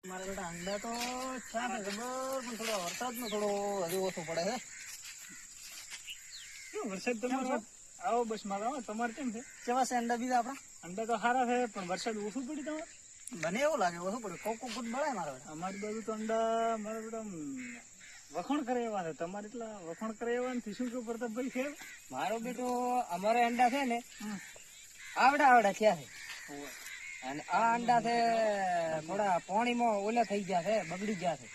મારા બેટા અંડા તો છે ખબર, પણ થોડો વરસાદનો થોડો હજુ ઓછો પડે છે. વરસાદ તમારો આવો બસ મારો આવો. તમારે કેમ છે? કેવા છે અંડા બીજા આપડા? અંડા તો સારા છે, પણ વરસાદ ઓછું પડ્યું તમારે? મને એવું લાગે ઓછું પડ્યું. કોક કોક મળે મારા બેટા. અમારી બાજુ તો અંડા મારા બેટા વખણ કરે એવા છે. તમારે એટલા વખણ કરે એવા નથી. શું કહ્યું પ્રતાપભાઈ છે? મારો બેટો અમારે અંડા છે ને આવડા આવડા થયા છે, અને આ અંડા છે થોડા પાણીમાં ઓલા થઈ ગયા છે, બગડી ગયા છે.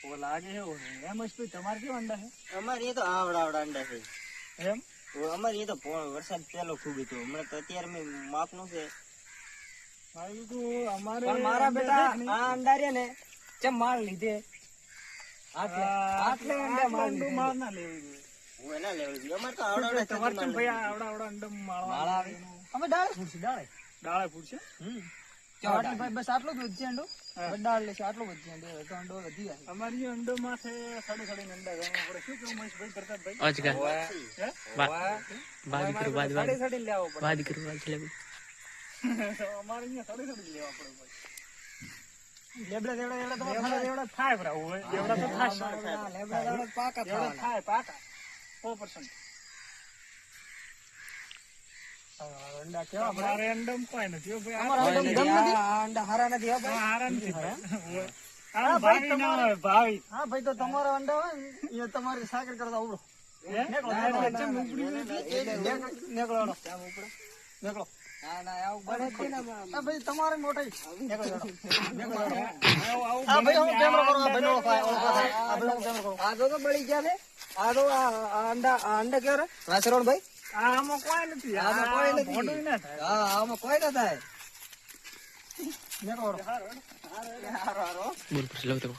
ઓ લાગે છે એમ જ. તમારે કેવા અંડા છે? અમારે એ તો આવડા આવડા અંડા છે એમ અમારે એ તો વરસાદ પેલો ખૂબ હતો. હમણાં તો અત્યારે મેં માપનું છે. અમારે મારા બેટા આ અંડા રે ને ચમ માર લીધે આટલે અંડા માર લીધે. માર ના લેવી જોઈએ. હું એના લેવલ જોઈએ. અમારે તો આવડા આવડા તમારે કેમ ભાઈ આવડા આવડા અંડા માળવા આવે? અમે ડાળે ફૂટશે ડાળે પૂછશે. ભાઈ બસ આટલું જ વધશે અંડો. ડાળ લેશે આટલું વધશે અંડો. તો અંડો વધી જાય. અમારી અંડો માં છે સાડી સાડી અંડા ગણવા પડે. શું કેવું મહેશભાઈ પ્રતાપભાઈ? સાડી સાડી લેવો પડે. અમારે અહીંયા સાડી સાડી લેવા પડે ભાઈ. લેબડા દેવડા એવડા તો એવડા થાય બરાબર હોય. એવડા તો થાય. લેબડા દેવડા પાકા એવડા થાય પાકા 100%. અંડા કેવા અમારે અંડમ કોઈ નથી હો ભાઈ. અંડા હારા નથી હો ભાઈ. હારા નથી આ ભાઈ ના હોય ભાઈ. હા ભાઈ, તો તમારા અંડા હોય ને એ તમારી સાકર કરતા ઉભરો નીકળો. ના ના આવું બને જ ને ભાઈ. તમારે મોટી આ તો બળી ગયા છે. આ તો અંડા કેવા રે વાસરોડ ભાઈ? આમાં કોઈ નથી. આમાં કોઈ નથી. મોટું ના થાય. હા આમાં કોઈ ના થાય. બોલ પછી લઉં તો